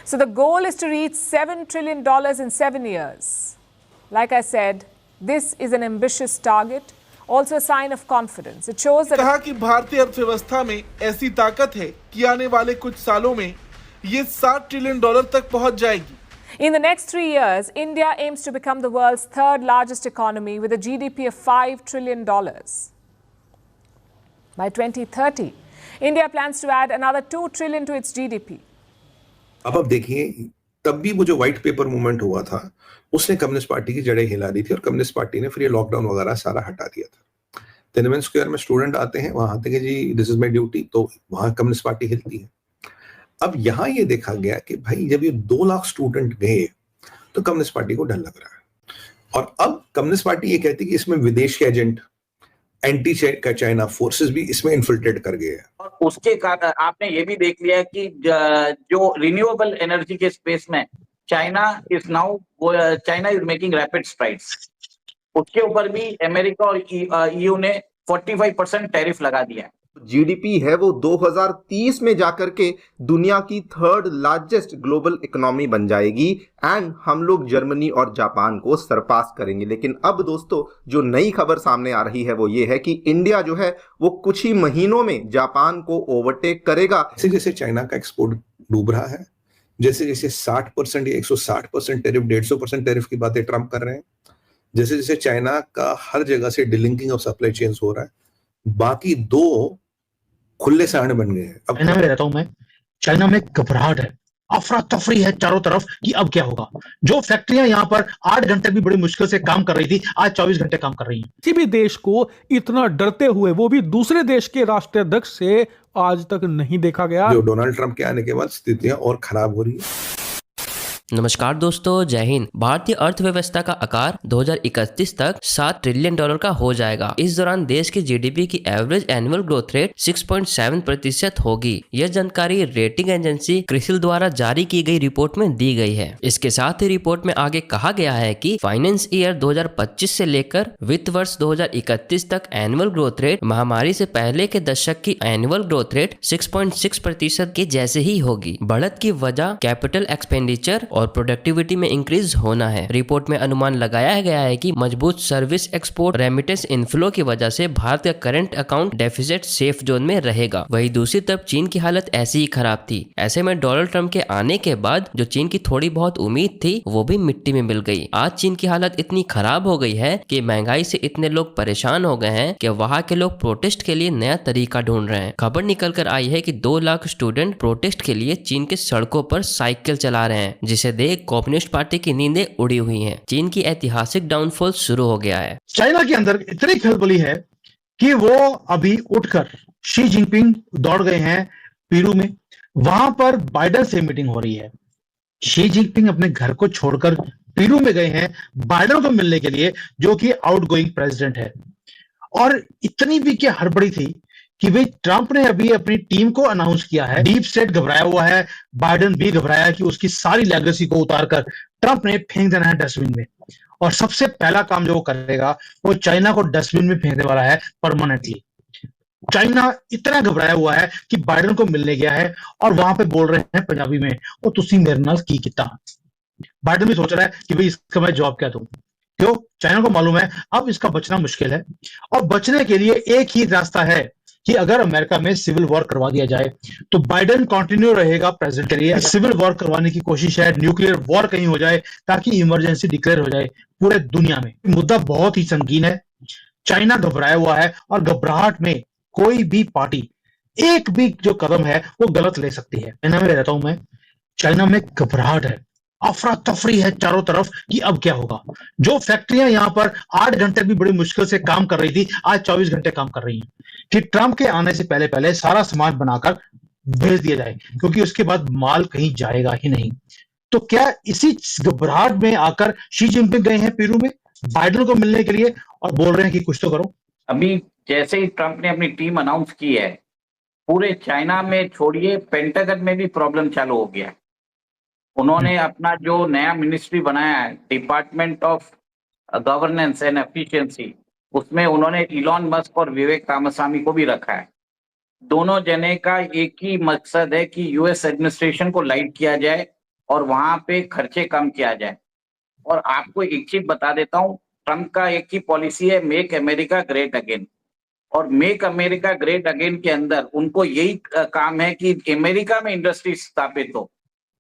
So the goal is to reach $7 trillion in 7 years. Like I said, this is an ambitious target, also a sign of confidence. It shows that कहा कि भारतीय अर्थव्यवस्था में ऐसी ताकत है कि आने वाले कुछ सालों में ये $7 ट्रिलियन तक पहुंच जाएगी. in the next 3 years, India aims to become the world's third largest economy with a GDP of $5 trillion. By 2030, India plans to add another $2 trillion to its GDP. अब आप देखिए, तब भी वो जो व्हाइट पेपर मूवमेंट हुआ था उसने कम्युनिस्ट पार्टी की जड़ें हिला दी थी और कम्युनिस्ट पार्टी ने फिर ये लॉकडाउन वगैरह सारा हटा दिया था. तिनमन स्क्वायर में स्टूडेंट आते हैं, वहां आते हैं कि जी दिस इज माय ड्यूटी, तो वहां कम्युनिस्ट पार्टी हिलती है. अब यहाँ ये देखा गया कि भाई जब ये 2 लाख स्टूडेंट गए तो कम्युनिस्ट पार्टी को डर लग रहा है, और अब कम्युनिस्ट पार्टी ये कहती है कि इसमें विदेश के एजेंट, एंटी चाइना फोर्सेस भी इसमें इन्फिल्ट्रेट कर गए हैं. और उसके कारण आपने ये भी देख लिया कि जो रिन्यूएबल एनर्जी के स्पेस में China is making rapid strides. उसके ऊपर भी अमेरिका और ईयू ने 45% टैरिफ लगा दिया है. जीडीपी है वो 2030 में जाकर के दुनिया की थर्ड लार्जेस्ट ग्लोबल इकोनॉमी बन जाएगी एंड हम लोग जर्मनी और जापान को सरपास करेंगे. लेकिन अब दोस्तों जो नई खबर सामने आ रही है वो ये है कि इंडिया जो है वो कुछ ही महीनों में जापान को ओवरटेक करेगा. जैसे जैसे चाइना का एक्सपोर्ट डूब रहा है, जैसे जैसे 60% या 160% टैरिफ, 150% टैरिफ की बातें ट्रम्प कर रहे हैं, जैसे जैसे चाइना का हर जगह से डिलिंकिंग ऑफ सप्लाई चेन्स हो रहा है, बाकी 2 खुले सांड बन गए हैं. अब चाइना में रहता हूं मैं. चाइना में घबराहट है, अफरा तफरी है चारों तरफ कि अब क्या होगा. जो फैक्ट्रियां यहाँ पर 8 घंटे भी बड़ी मुश्किल से काम कर रही थी, आज 24 घंटे काम कर रही हैं. किसी भी देश को इतना डरते हुए, वो भी दूसरे देश के राष्ट्राध्यक्ष से, आज तक नहीं देखा गया. जो डोनाल्ड ट्रंप के आने के बाद स्थितियां और खराब हो रही है. नमस्कार दोस्तों, जय हिंद. भारतीय अर्थव्यवस्था का आकार 2031 तक $7 ट्रिलियन का हो जाएगा. इस दौरान देश की जीडीपी की एवरेज एनुअल ग्रोथ रेट 6.7% होगी. यह जानकारी रेटिंग एजेंसी क्रिसिल द्वारा जारी की गई रिपोर्ट में दी गई है. इसके साथ ही रिपोर्ट में आगे कहा गया है कि फाइनेंस ईयर 2025 से लेकर वित्त वर्ष 2031 तक एनुअल ग्रोथ रेट महामारी से पहले के दशक की एनुअल ग्रोथ रेट 6.6% के जैसे ही होगी. बढ़त की वजह कैपिटल एक्सपेंडिचर और प्रोडक्टिविटी में इंक्रीज होना है. रिपोर्ट में अनुमान लगाया गया है कि मजबूत सर्विस एक्सपोर्ट रेमिटेंस इनफ्लो की वजह से भारत का current account deficit safe zone में रहेगा. वहीं दूसरी तरफ चीन की हालत ऐसी ही खराब थी. ऐसे में डोनाल्ड ट्रंप के आने के बाद जो चीन की थोड़ी बहुत उम्मीद थी वो भी मिट्टी में मिल गई. आज चीन की हालत इतनी खराब हो गई है कि महंगाई से इतने लोग परेशान हो गए हैं कि वहाँ के लोग प्रोटेस्ट के लिए नया तरीका ढूंढ रहे हैं. खबर निकल कर आई है कि 2 लाख स्टूडेंट प्रोटेस्ट के लिए चीन के सड़कों पर साइकिल चला रहे हैं, जिसे देख कम्युनिस्ट पार्टी की नींदें उड़ी हुई हैं. चीन की ऐतिहासिक डाउनफॉल शुरू हो गया है. चाइना के अंदर इतनी खलबली है कि वो अभी उठकर शी जिनपिंग दौड़ गए हैं पेरू में. वहां पर बाइडेन से मीटिंग हो रही है. शी जिनपिंग अपने घर को छोड़कर पेरू में गए हैं बाइडेन को मिलने के लिए, जो कि आउटगोइंग प्रेसिडेंट है. और इतनी भी क्या हड़बड़ी थी कि भाई ट्रंप ने अभी अपनी टीम को अनाउंस किया है. डीप स्टेट घबराया हुआ है, बाइडेन भी घबराया कि उसकी सारी लेगेसी को उतारकर ट्रंप ने फेंक देना है डस्टबिन में. और सबसे पहला काम जो वो करेगा वो चाइना को डस्टबिन में फेंकने वाला है परमानेंटली. चाइना इतना घबराया हुआ है कि बाइडेन को मिलने गया है और वहां पे बोल रहे हैं पंजाबी में, ओ तुसी मेरे नाल की किता. बाइडेन भी सोच रहा है कि भाई इसका मैं जवाब क्या दूं. क्यों? चाइना को मालूम है अब इसका बचना मुश्किल है, और बचने के लिए एक ही रास्ता है कि अगर अमेरिका में सिविल वॉर करवा दिया जाए तो बाइडेन कंटिन्यू रहेगा प्रेसिडेंट के लिए. सिविल वॉर करवाने की कोशिश है, न्यूक्लियर वॉर कहीं हो जाए ताकि इमरजेंसी डिक्लेयर हो जाए पूरे दुनिया में. मुद्दा बहुत ही संगीन है. चाइना घबराया हुआ है और घबराहट में कोई भी पार्टी एक भी जो कदम है वो गलत ले सकती है. चाइना में रहता हूं मैं. चाइना में घबराहट है, अफरा तफरी है चारों तरफ कि अब क्या होगा. जो फैक्ट्रियां यहाँ पर 8 घंटे भी बड़ी मुश्किल से काम कर रही थी, आज 24 घंटे काम कर रही हैं. कि ट्रंप के आने से पहले पहले सारा सामान बनाकर भेज दिया जाए, क्योंकि उसके बाद माल कहीं जाएगा ही नहीं. तो क्या इसी घबराहट में आकर शी जिनपिंग गए हैं पेरू में बाइडेन को मिलने के लिए और बोल रहे हैं कि कुछ तो करो. अभी जैसे ही ट्रंप ने अपनी टीम अनाउंस की है, पूरे चाइना में छोड़िए पेंटागन में भी प्रॉब्लम चालू हो गया है. उन्होंने अपना जो नया मिनिस्ट्री बनाया है, department of governance and efficiency, उसमें उन्होंने इलॉन मस्क और विवेक रामास्वामी को भी रखा है. दोनों जने का एक ही मकसद है कि यूएस एडमिनिस्ट्रेशन को लाइट किया जाए और वहां पे खर्चे कम किया जाए। और आपको एक चीज बता देता हूँ, ट्रम्प का एक ही पॉलिसी है, मेक अमेरिका ग्रेट अगेन। और मेक अमेरिका ग्रेट अगेन के अंदर उनको यही काम है कि अमेरिका में इंडस्ट्री स्थापित हो।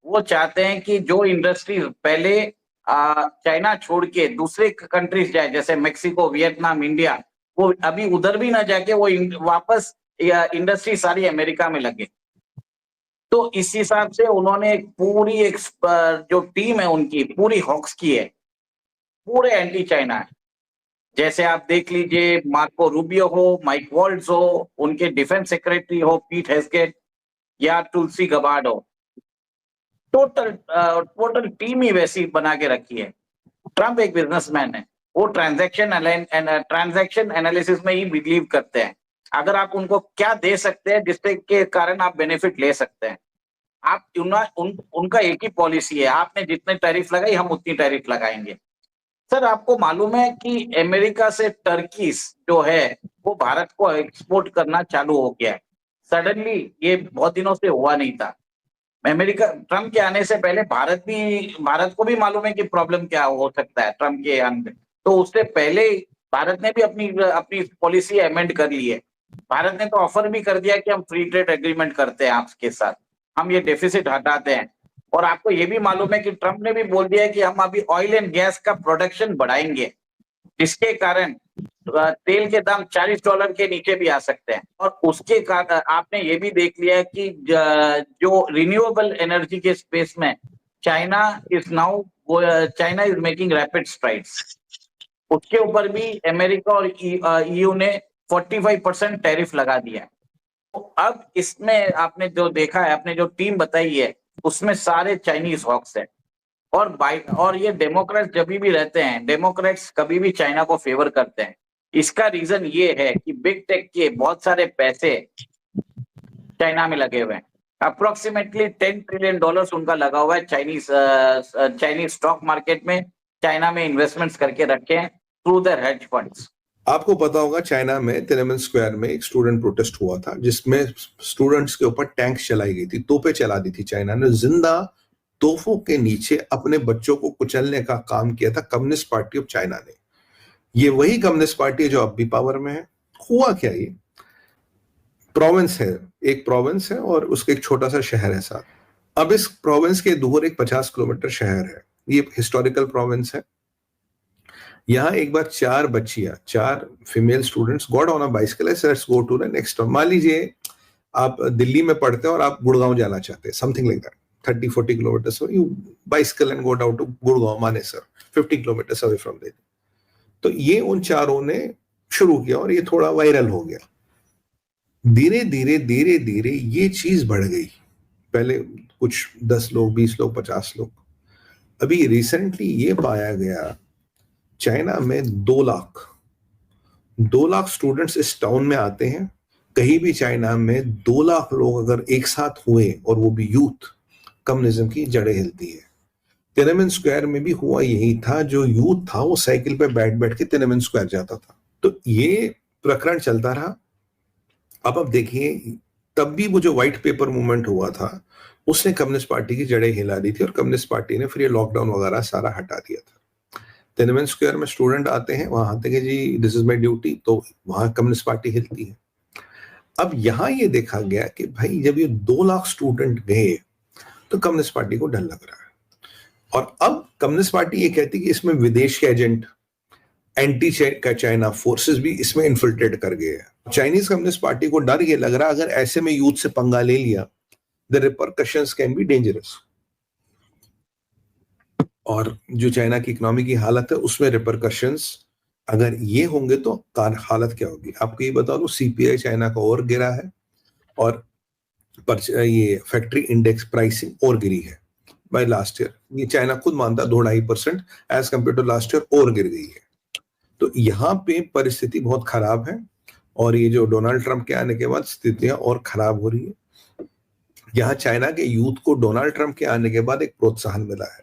वो चाहते हैं कि जो इंडस्ट्री पहले चाइना छोड़ के दूसरे कंट्रीज जाए, जैसे मेक्सिको, वियतनाम, इंडिया, वो अभी उधर भी ना जाके वो वापस इंडस्ट्री सारी अमेरिका में लगे। तो इस हिसाब से उन्होंने एक जो टीम है उनकी पूरी हॉक्स की है, पूरे एंटी चाइना है। जैसे आप देख लीजिए, मार्को रूबियो हो, माइक वॉल्ट्ज हो, उनके डिफेंस सेक्रेटरी हो पीट हेग्सेट, या तुलसी गबार्ड हो, टोटल टीम ही वैसी बना के रखी है। ट्रम्प एक बिजनेसमैन है, वो ट्रांजैक्शन एनालिसिस में ही बिलीव करते हैं। अगर आप उनको क्या दे सकते हैं जिससे के कारण आप बेनिफिट ले सकते हैं, आप उनका एक ही पॉलिसी है, आपने जितने टैरिफ लगाई हम उतनी टैरिफ लगाएंगे। सर, आपको मालूम है कि अमेरिका से टर्कीज जो है वो भारत को एक्सपोर्ट करना चालू हो गया है सडनली। ये बहुत दिनों से हुआ नहीं था। अमेरिका, ट्रम्प के आने से पहले भारत को भी मालूम है कि प्रॉब्लम क्या हो सकता है ट्रम्प के आने में। तो उससे पहले भारत ने भी अपनी पॉलिसी अमेंड कर ली है। भारत ने तो ऑफर भी कर दिया कि हम फ्री ट्रेड एग्रीमेंट करते हैं आपके साथ, हम ये डेफिसिट हटाते हैं। और आपको ये भी मालूम है कि ट्रम्प ने भी बोल दिया है कि हम अभी ऑयल एंड गैस का प्रोडक्शन बढ़ाएंगे, जिसके कारण तेल के दाम $40 के नीचे भी आ सकते हैं। और उसके कारण आपने ये भी देख लिया है कि जो रिन्यूएबल एनर्जी के स्पेस में China is making rapid strides. उसके ऊपर भी अमेरिका और ईयू ने 45% टैरिफ लगा दिया है। तो अब इसमें आपने जो देखा है, आपने जो टीम बताई है, उसमें सारे चाइनीज हॉक्स है। और ये डेमोक्रेट्स जब भी रहते हैं, डेमोक्रेट्स कभी भी चाइना को फेवर करते हैं। इसका रीजन ये है कि बिग टेक के बहुत सारे पैसे चाइना में लगे हुए हैं। अप्रोक्सीमेटली $10 ट्रिलियन उनका लगा हुआ है चाइनीज स्टॉक मार्केट में। चाइना में इन्वेस्टमेंट्स करके रखे हैं थ्रू देयर हेज फंड्स। आपको पता होगा चाइना में तिएनमेन स्क्वायर में एक स्टूडेंट प्रोटेस्ट हुआ था, जिसमें स्टूडेंट्स के ऊपर टैंक्स चलाई गई थी, तोपें चला दी थी। चाइना ने जिंदा तोपों के नीचे अपने बच्चों को कुचलने का काम किया था कम्युनिस्ट पार्टी ऑफ चाइना ने। ये वही कम्युनिस्ट पार्टी है जो अब भी पावर में है। हुआ क्या, ये प्रोविंस है, एक प्रोविंस है और उसके एक छोटा सा शहर है साथ। अब इस प्रोविंस के दूर एक 50 किलोमीटर शहर है। ये हिस्टोरिकल प्रोविंस है। यहाँ एक बार 4 female students got on a bicycle, let's go to the next town. मान लीजिए आप दिल्ली में पढ़ते हैं और आप गुड़गांव जाना चाहते हैं, something like that, 30-40 kilometers away, you bicycle and go down to Gurgaon, Manesar, 50 kilometers away from there. तो ये उन चारों ने शुरू किया और ये थोड़ा वायरल हो गया। धीरे धीरे ये चीज बढ़ गई। पहले कुछ 10 लोग, 20 लोग, 50 लोग। अभी रिसेंटली ये पाया गया चाइना में 2 लाख स्टूडेंट्स इस टाउन में आते हैं। कहीं भी चाइना में 2 लाख लोग अगर एक साथ हुए और वो भी यूथ, कम्युनिज्म की जड़ें हिलती है। तिएनमेन स्क्वायर में भी हुआ यही था। जो यूथ था वो साइकिल पे बैठ के तिएनमेन स्क्वायर जाता था। तो ये प्रकरण चलता रहा। अब देखिए, तब भी वो जो व्हाइट पेपर मूवमेंट हुआ था उसने कम्युनिस्ट पार्टी की जड़ें हिला दी थी और कम्युनिस्ट पार्टी ने फिर ये लॉकडाउन वगैरह सारा हटा दिया था। तिएनमेन स्क्वायर में स्टूडेंट आते हैं, वहां आते हैं जी दिस इज माई ड्यूटी, तो वहां कम्युनिस्ट पार्टी हिलती है। अब यहां ये देखा गया कि भाई जब ये 2 लाख स्टूडेंट गए तो कम्युनिस्ट पार्टी को डर लग रहा है। और अब कम्युनिस्ट पार्टी ये कहती है कि इसमें विदेश के एजेंट, एंटी चाइना फोर्सेस भी इसमें इन्फिल्ट्रेट कर गए हैं। चाइनीज कम्युनिस्ट पार्टी को डर ये लग रहा है अगर ऐसे में यूथ से पंगा ले लिया, the repercussions can be dangerous. और जो चाइना की इकोनॉमी की हालत है उसमें रिपरकशंस अगर ये होंगे तो हालत क्या होगी। आपको ये बता दूं, सीपीआई चाइना का और गिरा है और ये फैक्ट्री इंडेक्स प्राइसिंग और गिरी है बाय लास्ट ईयर। ये चाइना खुद मानता 2-2.5% as compared to last year और गिर गई है। तो यहाँ पे परिस्थिति बहुत खराब है और ये जो डोनाल्ड ट्रंप के आने के बाद स्थितियां और खराब हो रही है। यहाँ चाइना के यूथ को डोनाल्ड ट्रंप के आने के बाद एक प्रोत्साहन मिला है।